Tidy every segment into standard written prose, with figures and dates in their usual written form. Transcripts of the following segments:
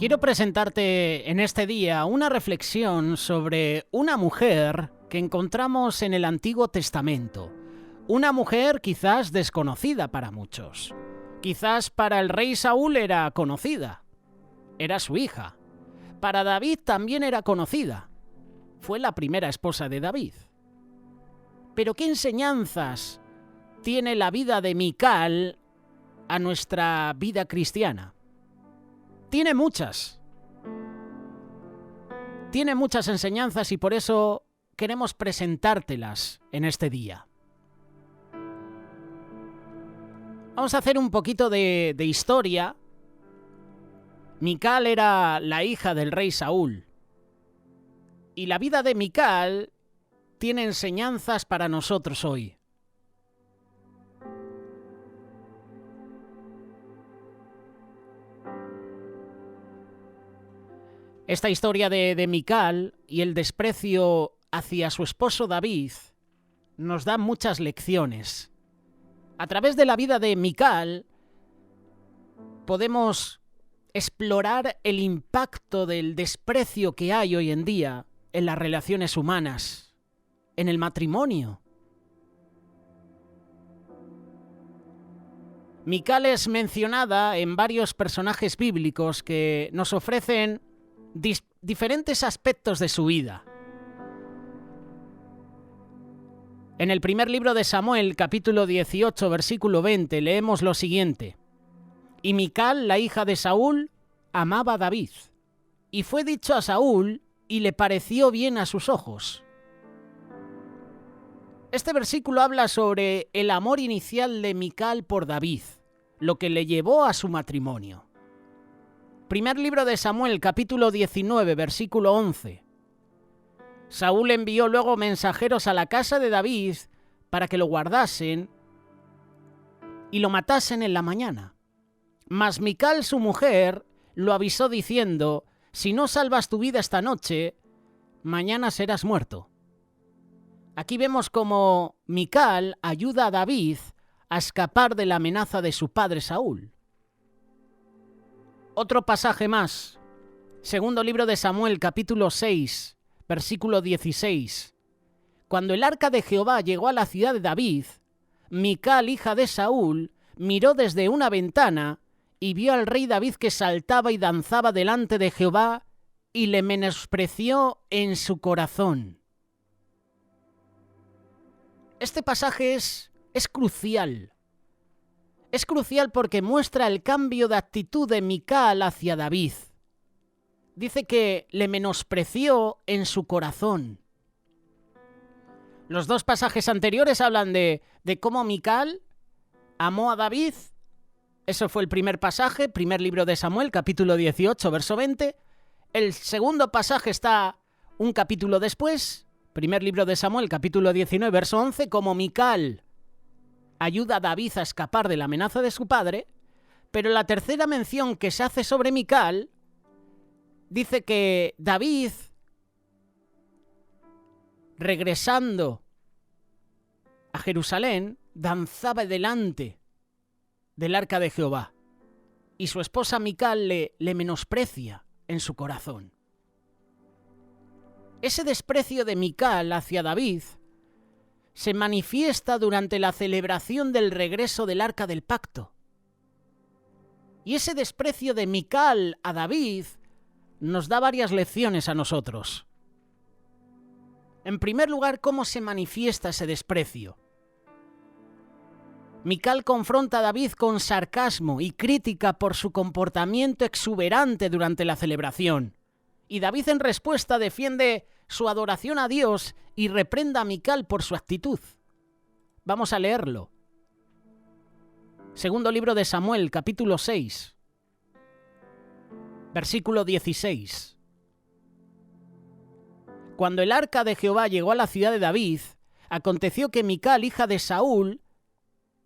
Quiero presentarte en este día una reflexión sobre una mujer que encontramos en el Antiguo Testamento. Una mujer quizás desconocida para muchos. Quizás para el rey Saúl era conocida. Era su hija. Para David también era conocida. Fue la primera esposa de David. Pero ¿qué enseñanzas tiene la vida de Mical a nuestra vida cristiana? Tiene muchas. Tiene muchas enseñanzas y por eso queremos presentártelas en este día. Vamos a hacer un poquito de historia. Mical era la hija del rey Saúl. Y la vida de Mical tiene enseñanzas para nosotros hoy. Esta historia de Mical y el desprecio hacia su esposo David nos da muchas lecciones. A través de la vida de Mical podemos explorar el impacto del desprecio que hay hoy en día en las relaciones humanas, en el matrimonio. Mical es mencionada en varios personajes bíblicos que nos ofrecen diferentes aspectos de su vida. En el primer libro de Samuel, capítulo 18, versículo 20, leemos lo siguiente. Y Mical, la hija de Saúl, amaba a David. Y fue dicho a Saúl, y le pareció bien a sus ojos. Este versículo habla sobre el amor inicial de Mical por David, lo que le llevó a su matrimonio. Primer libro de Samuel, capítulo 19, versículo 11. Saúl envió luego mensajeros a la casa de David para que lo guardasen y lo matasen en la mañana. Mas Mical, su mujer, lo avisó diciendo, si no salvas tu vida esta noche, mañana serás muerto. Aquí vemos cómo Mical ayuda a David a escapar de la amenaza de su padre Saúl. Otro pasaje más. Segundo libro de Samuel, capítulo 6, versículo 16. Cuando el arca de Jehová llegó a la ciudad de David, Mical, hija de Saúl, miró desde una ventana y vio al rey David que saltaba y danzaba delante de Jehová y le menospreció en su corazón. Este pasaje es crucial. Es crucial porque muestra el cambio de actitud de Mical hacia David. Dice que le menospreció en su corazón. Los dos pasajes anteriores hablan de cómo Mical amó a David. Eso fue el primer pasaje, primer libro de Samuel, capítulo 18, verso 20. El segundo pasaje está un capítulo después, primer libro de Samuel, capítulo 19, verso 11, como Mical ayuda a David a escapar de la amenaza de su padre, pero la tercera mención que se hace sobre Mical dice que David, regresando a Jerusalén, danzaba delante del arca de Jehová, y su esposa Mical le menosprecia en su corazón. Ese desprecio de Mical hacia David se manifiesta durante la celebración del regreso del Arca del Pacto. Y ese desprecio de Mical a David nos da varias lecciones a nosotros. En primer lugar, ¿cómo se manifiesta ese desprecio? Mical confronta a David con sarcasmo y crítica por su comportamiento exuberante durante la celebración. Y David en respuesta defiende su adoración a Dios y reprenda a Mical por su actitud. Vamos a leerlo. Segundo libro de Samuel, capítulo 6, versículo 16. Cuando el arca de Jehová llegó a la ciudad de David, aconteció que Mical, hija de Saúl,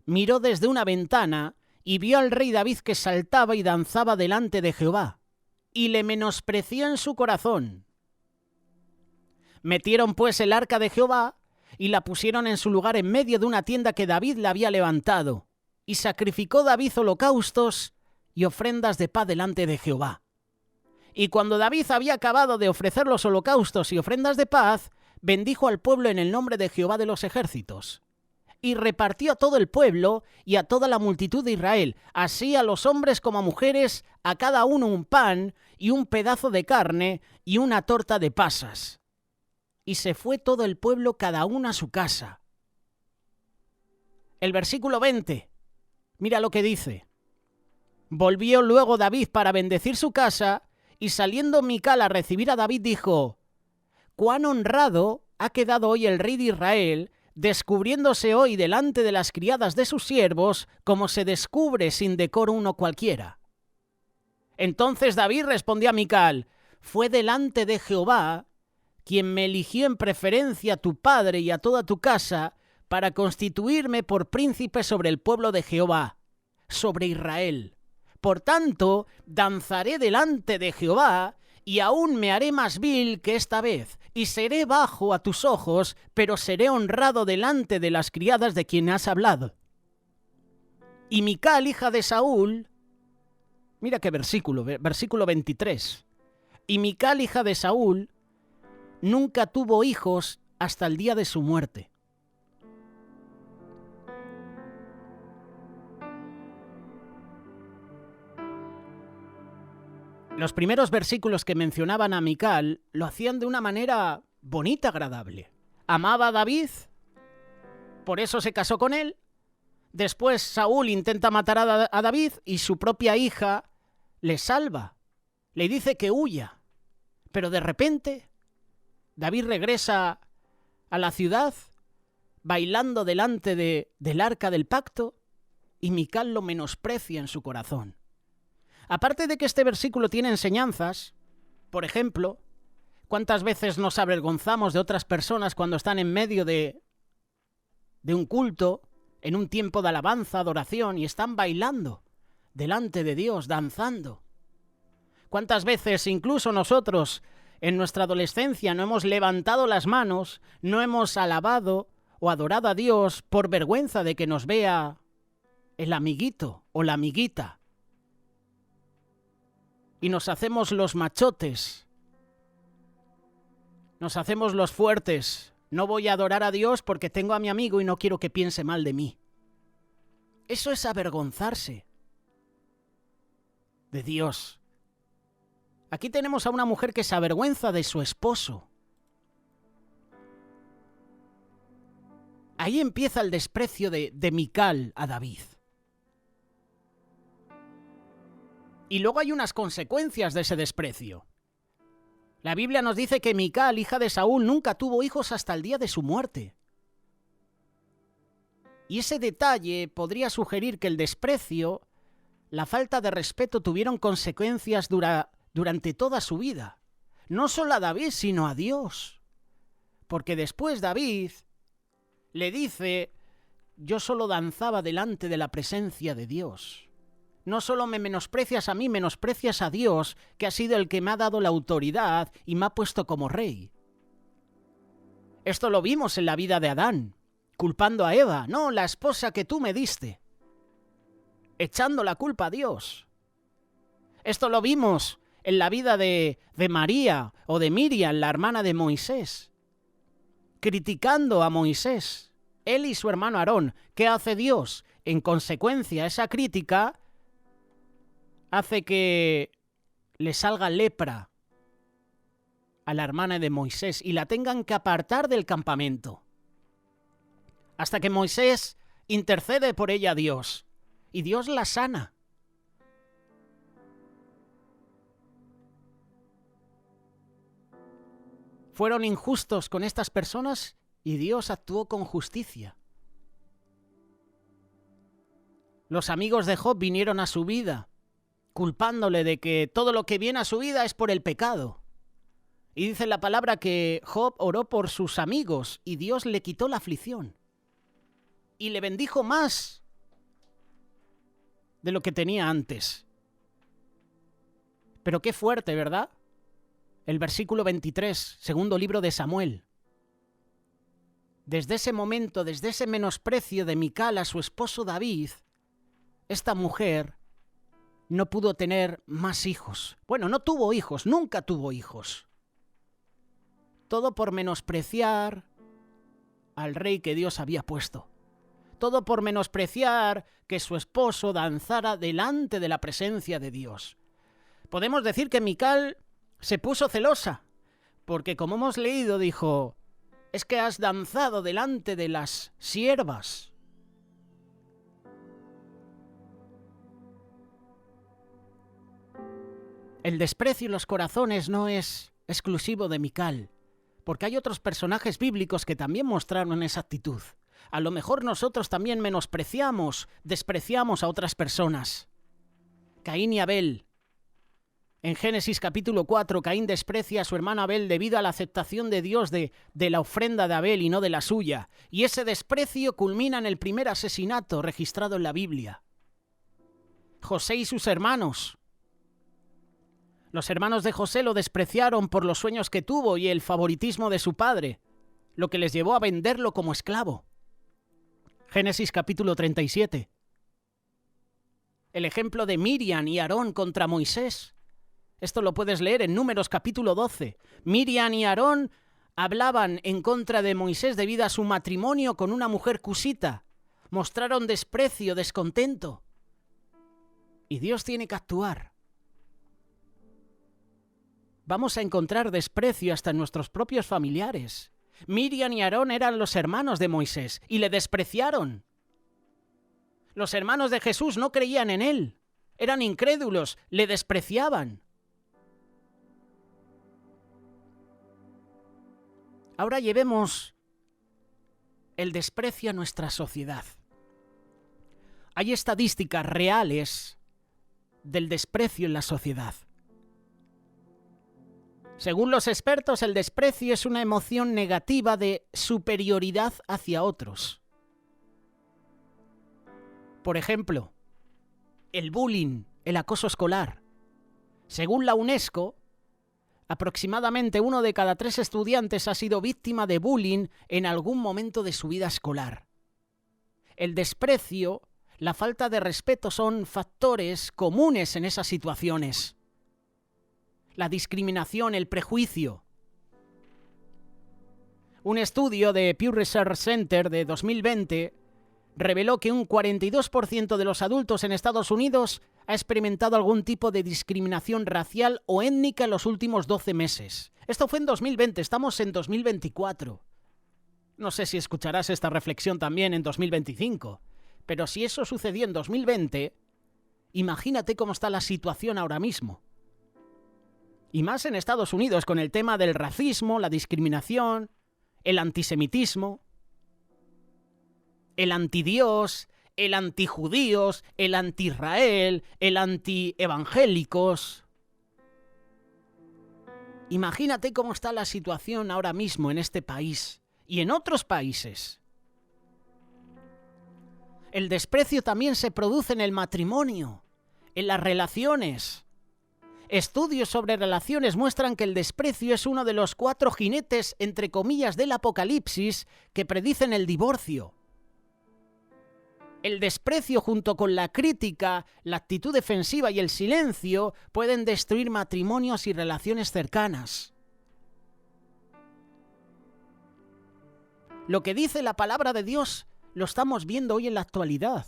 miró desde una ventana y vio al rey David que saltaba y danzaba delante de Jehová, y le menospreció en su corazón. Metieron pues el arca de Jehová y la pusieron en su lugar en medio de una tienda que David le había levantado, y sacrificó David holocaustos y ofrendas de paz delante de Jehová. Y cuando David había acabado de ofrecer los holocaustos y ofrendas de paz, bendijo al pueblo en el nombre de Jehová de los ejércitos. Y repartió a todo el pueblo y a toda la multitud de Israel, así a los hombres como a mujeres, a cada uno un pan y un pedazo de carne y una torta de pasas. Y se fue todo el pueblo cada uno a su casa. El versículo 20, mira lo que dice. Volvió luego David para bendecir su casa, y saliendo Mical a recibir a David dijo: «Cuán honrado ha quedado hoy el rey de Israel, descubriéndose hoy delante de las criadas de sus siervos, como se descubre sin decoro uno cualquiera». Entonces David respondió a Mical: «Fue delante de Jehová quien me eligió en preferencia a tu padre y a toda tu casa, para constituirme por príncipe sobre el pueblo de Jehová, sobre Israel. Por tanto, danzaré delante de Jehová, y aún me haré más vil que esta vez, y seré bajo a tus ojos, pero seré honrado delante de las criadas de quien has hablado». Y Mical, hija de Saúl, mira qué versículo 23. Y Mical, hija de Saúl, nunca tuvo hijos hasta el día de su muerte. Los primeros versículos que mencionaban a Mical lo hacían de una manera bonita, agradable. Amaba a David, por eso se casó con él. Después Saúl intenta matar a David y su propia hija le salva, le dice que huya. Pero de repente David regresa a la ciudad bailando delante del arca del pacto, y Mical lo menosprecia en su corazón. Aparte de que este versículo tiene enseñanzas, por ejemplo, ¿cuántas veces nos avergonzamos de otras personas cuando están en medio de un culto, en un tiempo de alabanza, adoración, y están bailando delante de Dios, danzando? ¿Cuántas veces incluso nosotros en nuestra adolescencia no hemos levantado las manos, no hemos alabado o adorado a Dios por vergüenza de que nos vea el amiguito o la amiguita? Y nos hacemos los machotes, nos hacemos los fuertes. No voy a adorar a Dios porque tengo a mi amigo y no quiero que piense mal de mí. Eso es avergonzarse de Dios. Aquí tenemos a una mujer que se avergüenza de su esposo. Ahí empieza el desprecio de Mical a David. Y luego hay unas consecuencias de ese desprecio. La Biblia nos dice que Mical, hija de Saúl, nunca tuvo hijos hasta el día de su muerte. Y ese detalle podría sugerir que el desprecio, la falta de respeto tuvieron consecuencias durante toda su vida. No solo a David, sino a Dios. Porque después David le dice: yo solo danzaba delante de la presencia de Dios. No solo me menosprecias a mí, menosprecias a Dios, que ha sido el que me ha dado la autoridad y me ha puesto como rey. Esto lo vimos en la vida de Adán, culpando a Eva, no, la esposa que tú me diste, echando la culpa a Dios. Esto lo vimos en la vida de María o de Miriam, la hermana de Moisés, criticando a Moisés, él y su hermano Aarón. ¿Qué hace Dios? En consecuencia, esa crítica hace que le salga lepra a la hermana de Moisés y la tengan que apartar del campamento. Hasta que Moisés intercede por ella a Dios y Dios la sana. Fueron injustos con estas personas y Dios actuó con justicia. Los amigos de Job vinieron a su vida, culpándole de que todo lo que viene a su vida es por el pecado. Y dice la palabra que Job oró por sus amigos y Dios le quitó la aflicción. Y le bendijo más de lo que tenía antes. Pero qué fuerte, ¿verdad? El versículo 23, segundo libro de Samuel. Desde ese momento, desde ese menosprecio de Mical a su esposo David, esta mujer no pudo tener más hijos. Bueno, no tuvo hijos, nunca tuvo hijos. Todo por menospreciar al rey que Dios había puesto. Todo por menospreciar que su esposo danzara delante de la presencia de Dios. Podemos decir que Mical se puso celosa, porque como hemos leído dijo, es que has danzado delante de las siervas. El desprecio en los corazones no es exclusivo de Mical, porque hay otros personajes bíblicos que también mostraron esa actitud. A lo mejor nosotros también menospreciamos, despreciamos a otras personas. Caín y Abel. En Génesis capítulo 4, Caín desprecia a su hermano Abel debido a la aceptación de Dios de la ofrenda de Abel y no de la suya. Y ese desprecio culmina en el primer asesinato registrado en la Biblia. José y sus hermanos. Los hermanos de José lo despreciaron por los sueños que tuvo y el favoritismo de su padre, lo que les llevó a venderlo como esclavo. Génesis capítulo 37. El ejemplo de Miriam y Aarón contra Moisés. Esto lo puedes leer en Números capítulo 12. Miriam y Aarón hablaban en contra de Moisés debido a su matrimonio con una mujer cusita. Mostraron desprecio, descontento. Y Dios tiene que actuar. Vamos a encontrar desprecio hasta en nuestros propios familiares. Miriam y Aarón eran los hermanos de Moisés y le despreciaron. Los hermanos de Jesús no creían en él. Eran incrédulos, le despreciaban. Ahora llevemos el desprecio a nuestra sociedad. Hay estadísticas reales del desprecio en la sociedad. Según los expertos, el desprecio es una emoción negativa de superioridad hacia otros. Por ejemplo, el bullying, el acoso escolar. Según la UNESCO, aproximadamente 1 de cada 3 estudiantes ha sido víctima de bullying en algún momento de su vida escolar. El desprecio, la falta de respeto son factores comunes en esas situaciones. La discriminación, el prejuicio. Un estudio de Pew Research Center de 2020 reveló que un 42% de los adultos en Estados Unidos ha experimentado algún tipo de discriminación racial o étnica en los últimos 12 meses. Esto fue en 2020, estamos en 2024. No sé si escucharás esta reflexión también en 2025, pero si eso sucedió en 2020, imagínate cómo está la situación ahora mismo. Y más en Estados Unidos con el tema del racismo, la discriminación, el antisemitismo, el antidios, el antijudíos, el anti-Israel, el anti-evangélicos. Imagínate cómo está la situación ahora mismo en este país y en otros países. El desprecio también se produce en el matrimonio, en las relaciones. Estudios sobre relaciones muestran que el desprecio es uno de los 4 jinetes, entre comillas, del Apocalipsis que predicen el divorcio. El desprecio junto con la crítica, la actitud defensiva y el silencio pueden destruir matrimonios y relaciones cercanas. Lo que dice la palabra de Dios lo estamos viendo hoy en la actualidad.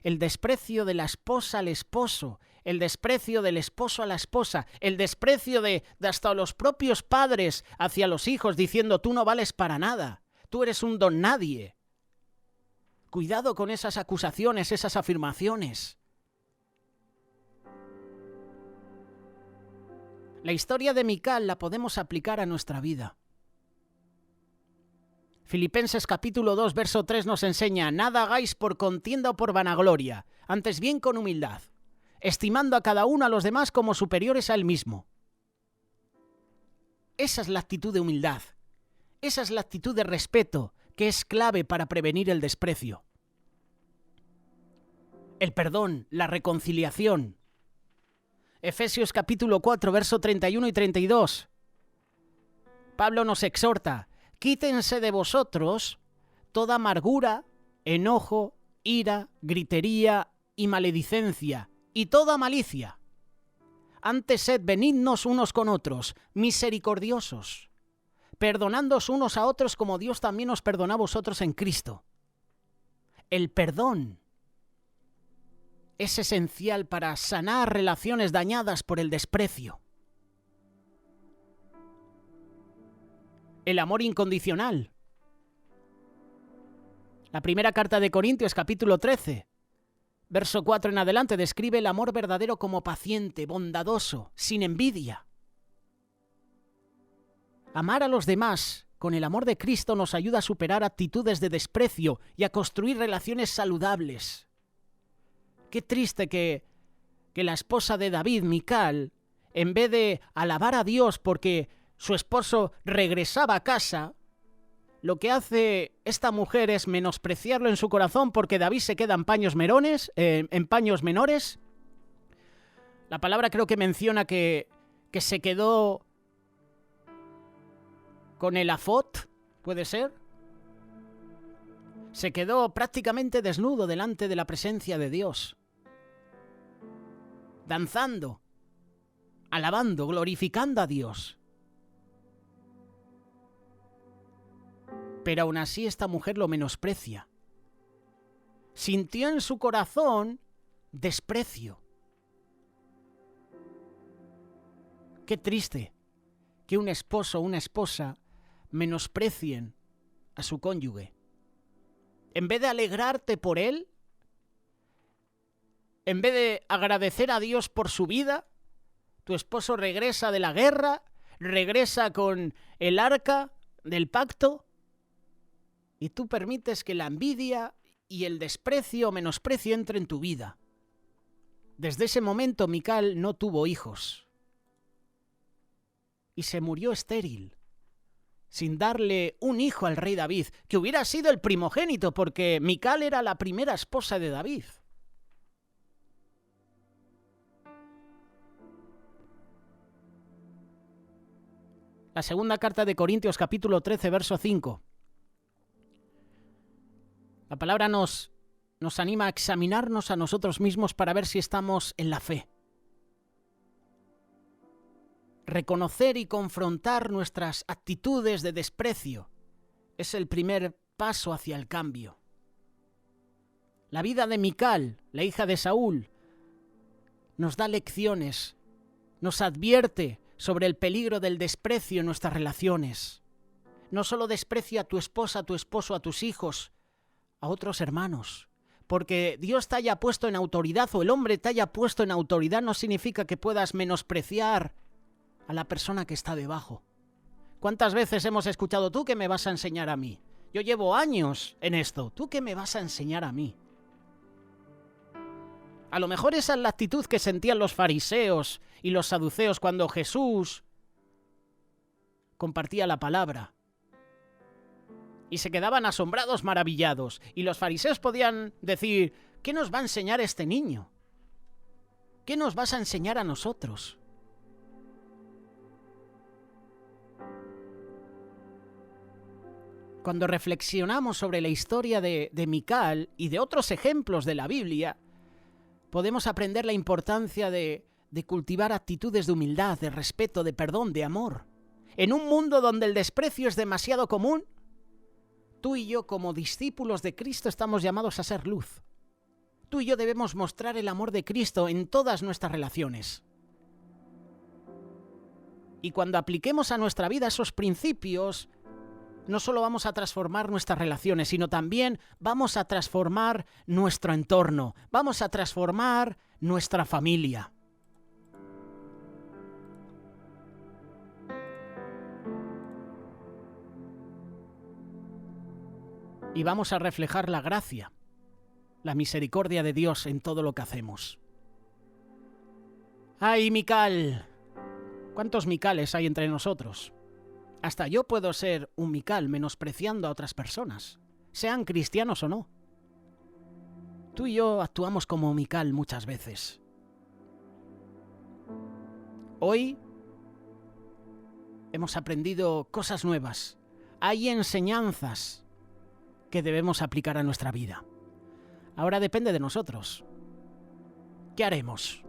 El desprecio de la esposa al esposo, el desprecio del esposo a la esposa, el desprecio de hasta los propios padres hacia los hijos diciendo tú no vales para nada, tú eres un don nadie. Cuidado con esas acusaciones, esas afirmaciones. La historia de Mical la podemos aplicar a nuestra vida. Filipenses capítulo 2, verso 3 nos enseña: nada hagáis por contienda o por vanagloria, antes bien con humildad, estimando a cada uno a los demás como superiores a él mismo. Esa es la actitud de humildad. Esa es la actitud de respeto que es clave para prevenir el desprecio. El perdón, la reconciliación. Efesios capítulo 4, verso 31 y 32. Pablo nos exhorta: quítense de vosotros toda amargura, enojo, ira, gritería y maledicencia, y toda malicia. Antes sed benignos unos con otros, misericordiosos, perdonándoos unos a otros como Dios también os perdonó a vosotros en Cristo. El perdón es esencial para sanar relaciones dañadas por el desprecio. El amor incondicional. La primera carta de Corintios, capítulo 13, verso 4 en adelante, describe el amor verdadero como paciente, bondadoso, sin envidia. Amar a los demás con el amor de Cristo nos ayuda a superar actitudes de desprecio y a construir relaciones saludables. Qué triste que la esposa de David, Mical, en vez de alabar a Dios porque su esposo regresaba a casa, lo que hace esta mujer es menospreciarlo en su corazón porque David se queda en paños menores. La palabra creo que menciona que se quedó con el afot, ¿puede ser? Se quedó prácticamente desnudo delante de la presencia de Dios, danzando, alabando, glorificando a Dios. Pero aún así esta mujer lo menosprecia. Sintió en su corazón desprecio. Qué triste que un esposo o una esposa menosprecien a su cónyuge. En vez de alegrarte por él, en vez de agradecer a Dios por su vida, tu esposo regresa de la guerra, regresa con el arca del pacto, y tú permites que la envidia y el desprecio o menosprecio entre en tu vida. Desde ese momento Mical no tuvo hijos y se murió estéril, sin darle un hijo al rey David, que hubiera sido el primogénito, porque Mical era la primera esposa de David. La segunda carta de Corintios, capítulo 13, verso 5. La palabra nos anima a examinarnos a nosotros mismos para ver si estamos en la fe. Reconocer y confrontar nuestras actitudes de desprecio es el primer paso hacia el cambio. La vida de Mical, la hija de Saúl, nos da lecciones, nos advierte sobre el peligro del desprecio en nuestras relaciones. No solo desprecia a tu esposa, a tu esposo, a tus hijos, a otros hermanos. Porque Dios te haya puesto en autoridad o el hombre te haya puesto en autoridad no significa que puedas menospreciar a la persona que está debajo. ¿Cuántas veces hemos escuchado, tú qué me vas a enseñar a mí? Yo llevo años en esto, ¿tú qué me vas a enseñar a mí? A lo mejor esa es la actitud que sentían los fariseos y los saduceos cuando Jesús compartía la palabra. Y se quedaban asombrados, maravillados. Y los fariseos podían decir, ¿qué nos va a enseñar este niño? ¿Qué nos vas a enseñar a nosotros? Cuando reflexionamos sobre la historia de Mical y de otros ejemplos de la Biblia, podemos aprender la importancia de cultivar actitudes de humildad, de respeto, de perdón, de amor. En un mundo donde el desprecio es demasiado común, tú y yo, como discípulos de Cristo, estamos llamados a ser luz. Tú y yo debemos mostrar el amor de Cristo en todas nuestras relaciones. Y cuando apliquemos a nuestra vida esos principios, no solo vamos a transformar nuestras relaciones, sino también vamos a transformar nuestro entorno, vamos a transformar nuestra familia. Y vamos a reflejar la gracia, la misericordia de Dios en todo lo que hacemos. ¡Ay, Mical! ¿Cuántos Micales hay entre nosotros? Hasta yo puedo ser un Mical menospreciando a otras personas, sean cristianos o no. Tú y yo actuamos como Mical muchas veces. Hoy hemos aprendido cosas nuevas. Hay enseñanzas que debemos aplicar a nuestra vida. Ahora depende de nosotros. ¿qué haremos?